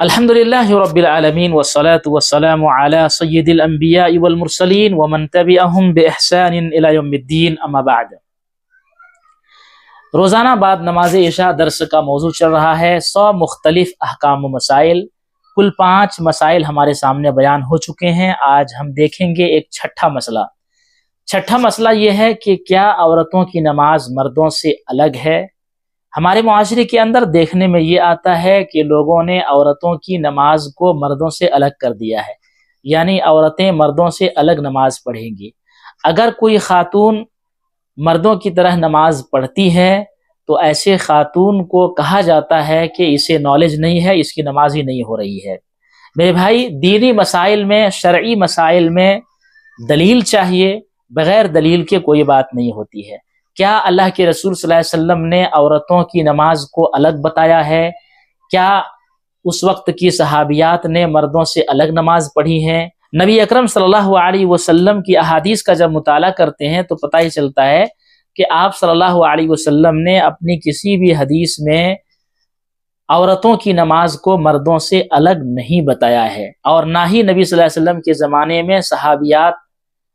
الحمدللہ رب العالمین والصلاة والسلام علی سید الانبیاء والمرسلین ومن تبعہم باحسان الی یوم الدین، اما بعد۔ روزانہ بعد نماز عشاء درس کا موضوع چل رہا ہے 100 مختلف احکام و مسائل۔ کل 5 مسائل ہمارے سامنے بیان ہو چکے ہیں۔ آج ہم دیکھیں گے ایک چھٹا مسئلہ۔ چھٹا مسئلہ یہ ہے کہ کیا عورتوں کی نماز مردوں سے الگ ہے؟ ہمارے معاشرے کے اندر دیکھنے میں یہ آتا ہے کہ لوگوں نے عورتوں کی نماز کو مردوں سے الگ کر دیا ہے، یعنی عورتیں مردوں سے الگ نماز پڑھیں گی۔ اگر کوئی خاتون مردوں کی طرح نماز پڑھتی ہے تو ایسے خاتون کو کہا جاتا ہے کہ اسے نالج نہیں ہے، اس کی نماز ہی نہیں ہو رہی ہے۔ میرے بھائی، دینی مسائل میں، شرعی مسائل میں دلیل چاہیے، بغیر دلیل کے کوئی بات نہیں ہوتی ہے۔ کیا اللہ کے رسول صلی اللہ علیہ وسلم نے عورتوں کی نماز کو الگ بتایا ہے؟ کیا اس وقت کی صحابیات نے مردوں سے الگ نماز پڑھی ہے؟ نبی اکرم صلی اللہ علیہ وسلم کی احادیث کا جب مطالعہ کرتے ہیں تو پتہ ہی چلتا ہے کہ آپ صلی اللہ علیہ وسلم نے اپنی کسی بھی حدیث میں عورتوں کی نماز کو مردوں سے الگ نہیں بتایا ہے، اور نہ ہی نبی صلی اللہ علیہ وسلم کے زمانے میں صحابیات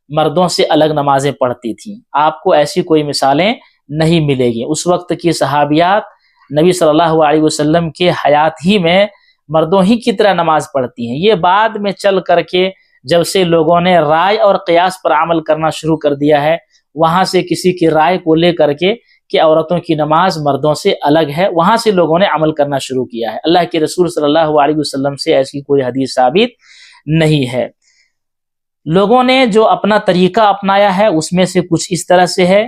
مردوں سے الگ نمازیں پڑھتی تھیں۔ آپ کو ایسی کوئی مثالیں نہیں ملے گی۔ اس وقت کی صحابیات نبی صلی اللہ علیہ وسلم کے حیات ہی میں مردوں ہی کی طرح نماز پڑھتی ہیں۔ یہ بعد میں چل کر کے جب سے لوگوں نے رائے اور قیاس پر عمل کرنا شروع کر دیا ہے، وہاں سے کسی کی رائے کو لے کر کے کہ عورتوں کی نماز مردوں سے الگ ہے، وہاں سے لوگوں نے عمل کرنا شروع کیا ہے۔ اللہ کے رسول صلی اللہ علیہ وسلم سے ایسی کوئی حدیث ثابت نہیں ہے۔ لوگوں نے جو اپنا طریقہ اپنایا ہے اس میں سے کچھ اس طرح سے ہے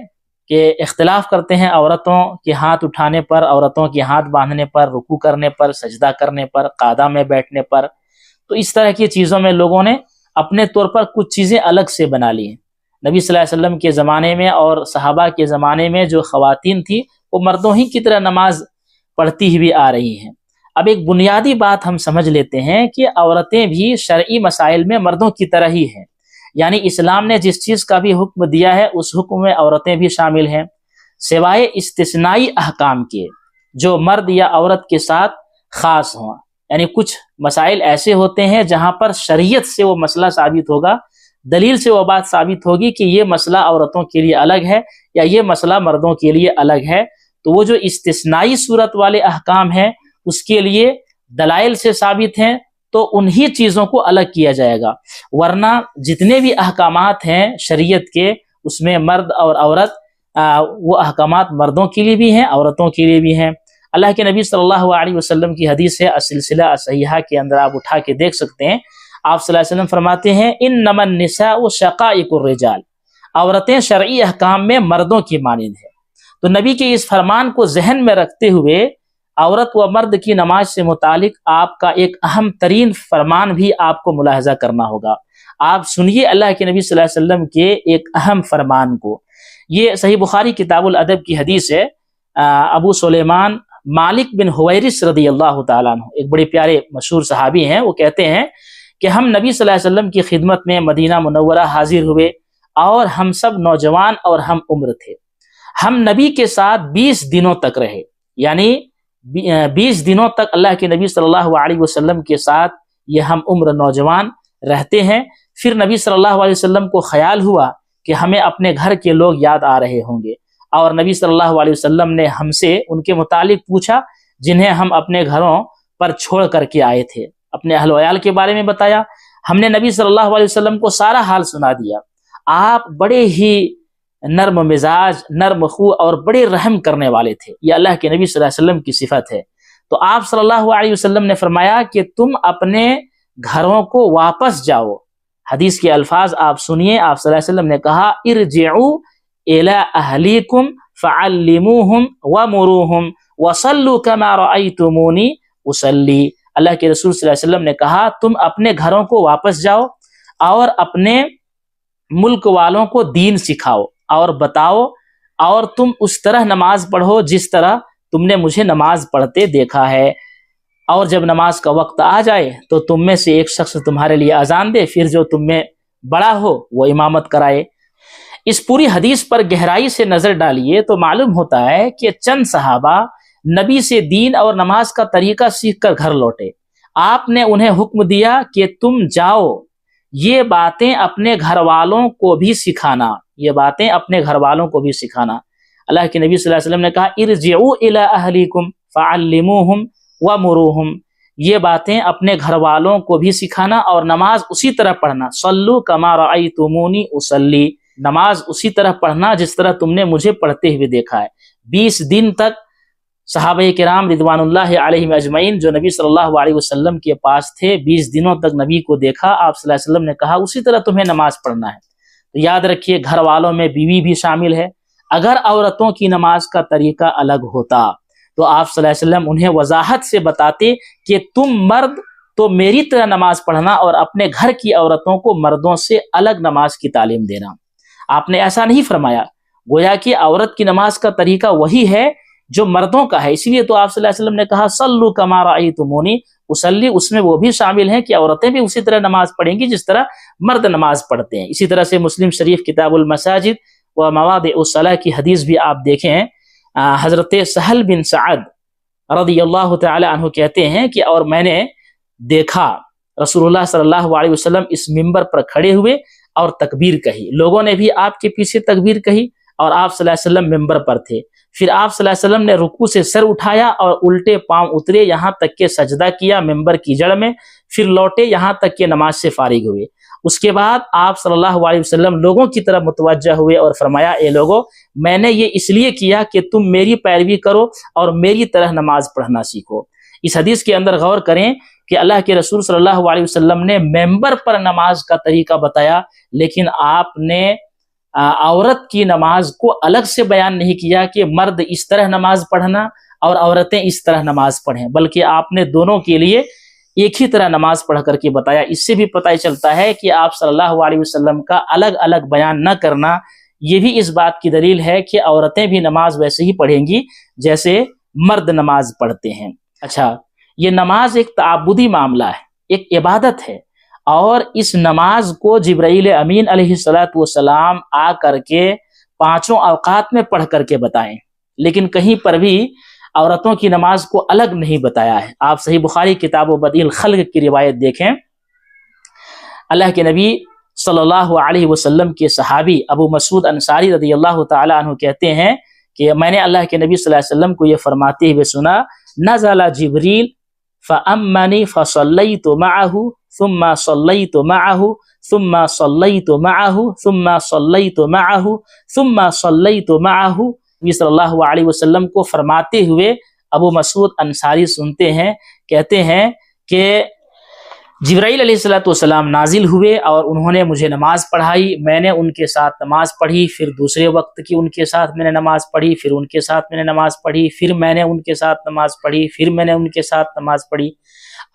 کہ اختلاف کرتے ہیں عورتوں کے ہاتھ اٹھانے پر، عورتوں کے ہاتھ باندھنے پر، رکوع کرنے پر، سجدہ کرنے پر، قعدہ میں بیٹھنے پر۔ تو اس طرح کی چیزوں میں لوگوں نے اپنے طور پر کچھ چیزیں الگ سے بنا لی ہیں۔ نبی صلی اللہ علیہ وسلم کے زمانے میں اور صحابہ کے زمانے میں جو خواتین تھیں وہ مردوں ہی کی طرح نماز پڑھتی ہوئی آ رہی ہیں۔ اب ایک بنیادی بات ہم سمجھ لیتے ہیں کہ عورتیں بھی شرعی مسائل میں مردوں کی طرح ہی ہیں، یعنی اسلام نے جس چیز کا بھی حکم دیا ہے اس حکم میں عورتیں بھی شامل ہیں، سوائے استثنائی احکام کے جو مرد یا عورت کے ساتھ خاص ہوں۔ یعنی کچھ مسائل ایسے ہوتے ہیں جہاں پر شریعت سے وہ مسئلہ ثابت ہوگا، دلیل سے وہ بات ثابت ہوگی کہ یہ مسئلہ عورتوں کے لیے الگ ہے یا یہ مسئلہ مردوں کے لیے الگ ہے، تو وہ جو استثنائی صورت والے احکام ہیں اس کے لیے دلائل سے ثابت ہیں تو انہی چیزوں کو الگ کیا جائے گا، ورنہ جتنے بھی احکامات ہیں شریعت کے اس میں مرد اور عورت، وہ احکامات مردوں کے لیے بھی ہیں، عورتوں کے لیے بھی ہیں۔ اللہ کے نبی صلی اللہ علیہ وسلم کی حدیث ہے السلسلہ الصحیحہ کے اندر آپ اٹھا کے دیکھ سکتے ہیں، آپ صلی اللہ علیہ وسلم فرماتے ہیں انما النساء شقائق الرجال، عورتیں شرعی احکام میں مردوں کی مانند ہیں۔ تو نبی کے اس فرمان کو ذہن میں رکھتے ہوئے عورت و مرد کی نماز سے متعلق آپ کا ایک اہم ترین فرمان بھی آپ کو ملاحظہ کرنا ہوگا۔ آپ سنیے اللہ کے نبی صلی اللہ علیہ وسلم کے ایک اہم فرمان کو۔ یہ صحیح بخاری کتاب الادب کی حدیث ہے، ابو سلیمان مالک بن حویرث رضی اللہ تعالیٰ عنہ، ایک بڑے پیارے مشہور صحابی ہیں، وہ کہتے ہیں کہ ہم نبی صلی اللہ علیہ وسلم کی خدمت میں مدینہ منورہ حاضر ہوئے اور ہم سب نوجوان اور ہم عمر تھے۔ ہم نبی کے ساتھ 20 دنوں تک رہے، یعنی 20 دنوں تک اللہ کے نبی صلی اللہ علیہ وسلم کے ساتھ یہ ہم عمر نوجوان رہتے ہیں۔ پھر نبی صلی اللہ علیہ وسلم کو خیال ہوا کہ ہمیں اپنے گھر کے لوگ یاد آ رہے ہوں گے، اور نبی صلی اللہ علیہ وسلم نے ہم سے ان کے متعلق پوچھا جنہیں ہم اپنے گھروں پر چھوڑ کر کے آئے تھے، اپنے اہل و عیال کے بارے میں بتایا۔ ہم نے نبی صلی اللہ علیہ وسلم کو سارا حال سنا دیا۔ آپ بڑے ہی نرم مزاج، نرم خو اور بڑے رحم کرنے والے تھے، یہ اللہ کے نبی صلی اللہ علیہ وسلم کی صفت ہے۔ تو آپ صلی اللہ علیہ وسلم نے فرمایا کہ تم اپنے گھروں کو واپس جاؤ۔ حدیث کے الفاظ آپ سنیے، آپ صلی اللہ علیہ وسلم نے کہا ارجعوا الی اہلیکم فعلموہم ومروہم وصلوا کما رأیتمونی اصلی۔ اللہ کے رسول صلی اللہ علیہ وسلم نے کہا تم اپنے گھروں کو واپس جاؤ اور اپنے ملک والوں کو دین سکھاؤ اور بتاؤ، اور تم اس طرح نماز پڑھو جس طرح تم نے مجھے نماز پڑھتے دیکھا ہے، اور جب نماز کا وقت آ جائے تو تم میں سے ایک شخص تمہارے لیے اذان دے، پھر جو تم میں بڑا ہو وہ امامت کرائے۔ اس پوری حدیث پر گہرائی سے نظر ڈالیے تو معلوم ہوتا ہے کہ چند صحابہ نبی سے دین اور نماز کا طریقہ سیکھ کر گھر لوٹے، آپ نے انہیں حکم دیا کہ تم جاؤ یہ باتیں اپنے گھر والوں کو بھی سکھانا، یہ باتیں اپنے گھر والوں کو بھی سکھانا۔ اللہ کے نبی صلی اللہ علیہ وسلم نے کہا ارجعوا الی اہلیکم فعلموہم ومروہم، یہ باتیں اپنے گھر والوں کو بھی سکھانا اور نماز اسی طرح پڑھنا، صلو کما رأیتمونی اصلی، نماز اسی طرح پڑھنا جس طرح تم نے مجھے پڑھتے ہوئے دیکھا ہے۔ 20 دن تک صحابہ کرام رضوان اللہ علیہم اجمعین جو نبی صلی اللہ علیہ وسلم کے پاس تھے، 20 دنوں تک نبی کو دیکھا، آپ صلی اللہ علیہ وسلم نے کہا اسی طرح تمہیں نماز پڑھنا ہے۔ تو یاد رکھیے گھر والوں میں بیوی بھی شامل ہے۔ اگر عورتوں کی نماز کا طریقہ الگ ہوتا تو آپ صلی اللہ علیہ وسلم انہیں وضاحت سے بتاتے کہ تم مرد تو میری طرح نماز پڑھنا اور اپنے گھر کی عورتوں کو مردوں سے الگ نماز کی تعلیم دینا۔ آپ نے ایسا نہیں فرمایا، گویا کہ عورت کی نماز کا طریقہ وہی ہے جو مردوں کا ہے، اسی لیے تو آپ صلی اللہ علیہ وسلم نے کہا صلو کما رأیتمونی اصلی، اس میں وہ بھی شامل ہیں کہ عورتیں بھی اسی طرح نماز پڑھیں گی جس طرح مرد نماز پڑھتے ہیں۔ اسی طرح سے مسلم شریف کتاب المساجد و مواضع الصلاۃ کی حدیث بھی آپ دیکھیں، حضرت سہل بن سعد رضی اللہ تعالی عنہ کہتے ہیں کہ اور میں نے دیکھا رسول اللہ صلی اللہ علیہ وسلم اس منبر پر کھڑے ہوئے اور تکبیر کہی، لوگوں نے بھی آپ کے پیچھے تکبیر کہی اور آپ صلی اللہ علیہ وسلم منبر پر تھے۔ پھر آپ صلی اللہ علیہ وسلم نے رکوع سے سر اٹھایا اور الٹے پاؤں اترے یہاں تک کہ سجدہ کیا منبر کی جڑ میں، پھر لوٹے یہاں تک کہ نماز سے فارغ ہوئے۔ اس کے بعد آپ صلی اللہ علیہ وسلم لوگوں کی طرف متوجہ ہوئے اور فرمایا اے لوگو، میں نے یہ اس لیے کیا کہ تم میری پیروی کرو اور میری طرح نماز پڑھنا سیکھو۔ اس حدیث کے اندر غور کریں کہ اللہ کے رسول صلی اللہ علیہ وسلم نے منبر پر نماز کا طریقہ بتایا، لیکن آپ نے عورت کی نماز کو الگ سے بیان نہیں کیا کہ مرد اس طرح نماز پڑھنا اور عورتیں اس طرح نماز پڑھیں، بلکہ آپ نے دونوں کے لیے ایک ہی طرح نماز پڑھ کر کے بتایا۔ اس سے بھی پتہ چلتا ہے کہ آپ صلی اللہ علیہ وسلم کا الگ الگ بیان نہ کرنا یہ بھی اس بات کی دلیل ہے کہ عورتیں بھی نماز ویسے ہی پڑھیں گی جیسے مرد نماز پڑھتے ہیں۔ اچھا، یہ نماز ایک تعبدی معاملہ ہے، ایک عبادت ہے، اور اس نماز کو جبرائیل امین علیہ السلام آ کر کے 5 اوقات میں پڑھ کر کے بتائیں، لیکن کہیں پر بھی عورتوں کی نماز کو الگ نہیں بتایا ہے۔ آپ صحیح بخاری کتاب و بدیع الخلق کی روایت دیکھیں، اللہ کے نبی صلی اللہ علیہ وسلم کے صحابی ابو مسعود انصاری رضی اللہ تعالی عنہ کہتے ہیں کہ میں نے اللہ کے نبی صلی اللہ علیہ وسلم کو یہ فرماتے ہوئے سنا، نزل جبریل فأمنی فصلیت معہ ثم صلیت معہ ثم صلیت معہ ثم صلیت معہ ثم صلیت معہ۔ نبی صلی اللہ علیہ وسلم کو فرماتے ہوئے ابو مسعود انصاری سنتے ہیں، کہتے ہیں کہ جبرائیل علیہ السلام نازل ہوئے اور انہوں نے مجھے نماز پڑھائی، میں نے ان کے ساتھ نماز پڑھی، پھر دوسرے وقت کی ان کے ساتھ میں نے نماز پڑھی، پھر ان کے ساتھ میں نے نماز پڑھی، پھر میں نے ان کے ساتھ نماز پڑھی، پھر میں نے ان کے ساتھ نماز پڑھی۔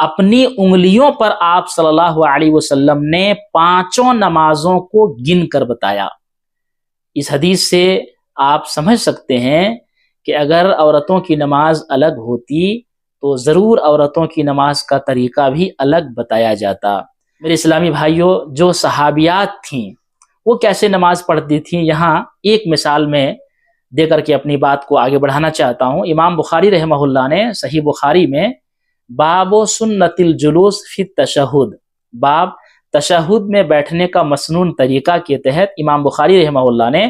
اپنی انگلیوں پر آپ صلی اللہ علیہ وسلم نے 5 نمازوں کو گن کر بتایا۔ اس حدیث سے آپ سمجھ سکتے ہیں کہ اگر عورتوں کی نماز الگ ہوتی تو ضرور عورتوں کی نماز کا طریقہ بھی الگ بتایا جاتا۔ میرے اسلامی بھائیوں، جو صحابیات تھیں وہ کیسے نماز پڑھتی تھیں، یہاں ایک مثال میں دے کر کے اپنی بات کو آگے بڑھانا چاہتا ہوں۔ امام بخاری رحمہ اللہ نے صحیح بخاری میں باب سنت الجلوس فی التشہد، باب تشہد میں بیٹھنے کا مسنون طریقہ کے تحت امام بخاری رحمہ اللہ نے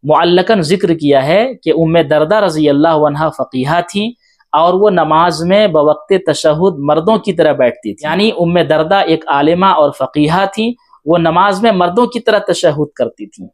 معلقاً ذکر کیا ہے کہ ام دردہ رضی اللہ عنہا فقیہہ تھیں اور وہ نماز میں بوقت تشہد مردوں کی طرح بیٹھتی تھی، یعنی ام دردہ ایک عالمہ اور فقیہہ تھیں، وہ نماز میں مردوں کی طرح تشہد کرتی تھیں۔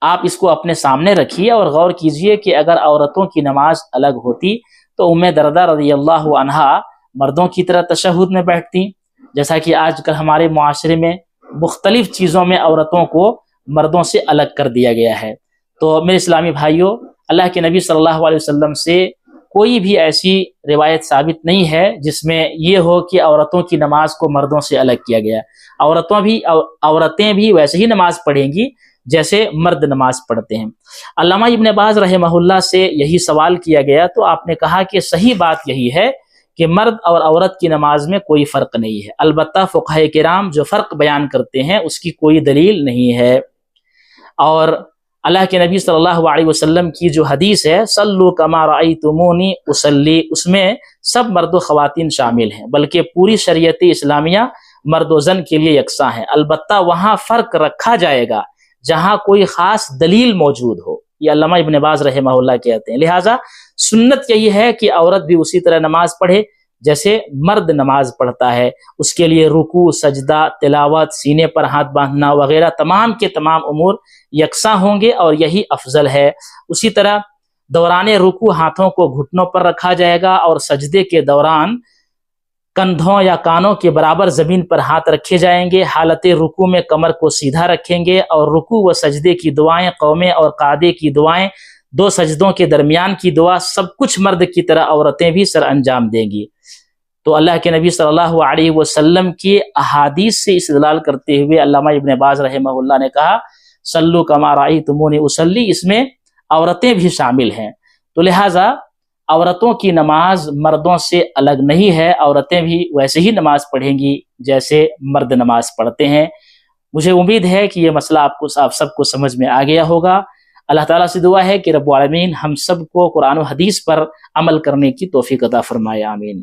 آپ اس کو اپنے سامنے رکھیے اور غور کیجئے کہ اگر عورتوں کی نماز الگ ہوتی تو ام دردہ رضی اللہ عنہا مردوں کی طرح تشہد میں بیٹھتی، جیسا کہ آج کل ہمارے معاشرے میں مختلف چیزوں میں عورتوں کو مردوں سے الگ کر دیا گیا ہے۔ تو میرے اسلامی بھائیوں، اللہ کے نبی صلی اللہ علیہ وسلم سے کوئی بھی ایسی روایت ثابت نہیں ہے جس میں یہ ہو کہ عورتوں کی نماز کو مردوں سے الگ کیا گیا۔ عورتیں بھی ویسے ہی نماز پڑھیں گی جیسے مرد نماز پڑھتے ہیں۔ علامہ ابن باز رحمہ اللہ سے یہی سوال کیا گیا تو آپ نے کہا کہ صحیح بات یہی ہے کہ مرد اور عورت کی نماز میں کوئی فرق نہیں ہے، البتہ فقہاء کرام جو فرق بیان کرتے ہیں اس کی کوئی دلیل نہیں ہے۔ اور اللہ کے نبی صلی اللہ علیہ وسلم کی جو حدیث ہے صلو کما رأیتمونی اصلی، اس میں سب مرد و خواتین شامل ہیں، بلکہ پوری شریعت اسلامیہ مرد و زن کے لیے یکساں ہے، البتہ وہاں فرق رکھا جائے گا جہاں کوئی خاص دلیل موجود ہو، یہ علامہ ابن باز رحمہ اللہ کہتے ہیں۔ لہٰذا سنت یہی ہے کہ عورت بھی اسی طرح نماز پڑھے جیسے مرد نماز پڑھتا ہے، اس کے لیے رکوع، سجدہ، تلاوت، سینے پر ہاتھ باندھنا وغیرہ تمام کے تمام امور یکساں ہوں گے اور یہی افضل ہے۔ اسی طرح دوران رکوع ہاتھوں کو گھٹنوں پر رکھا جائے گا اور سجدے کے دوران کندھوں یا کانوں کے برابر زمین پر ہاتھ رکھے جائیں گے۔ حالت رکوع میں کمر کو سیدھا رکھیں گے اور رکوع و سجدے کی دعائیں، قومے اور قعدے کی دعائیں، دو سجدوں کے درمیان کی دعا، سب کچھ مرد کی طرح عورتیں بھی سر انجام دیں گی۔ تو اللہ کے نبی صلی اللہ علیہ وسلم کی احادیث سے استدلال کرتے ہوئے علامہ ابن باز رحمہ اللہ نے کہا صلو کما رأیتمونی اصلی، اس میں عورتیں بھی شامل ہیں، تو لہٰذا عورتوں کی نماز مردوں سے الگ نہیں ہے، عورتیں بھی ویسے ہی نماز پڑھیں گی جیسے مرد نماز پڑھتے ہیں۔ مجھے امید ہے کہ یہ مسئلہ آپ سب کو سمجھ میں آ گیا ہوگا۔ اللہ تعالیٰ سے دعا ہے کہ رب العالمین ہم سب کو قرآن و حدیث پر عمل کرنے کی توفیق عطا فرمائے، آمین۔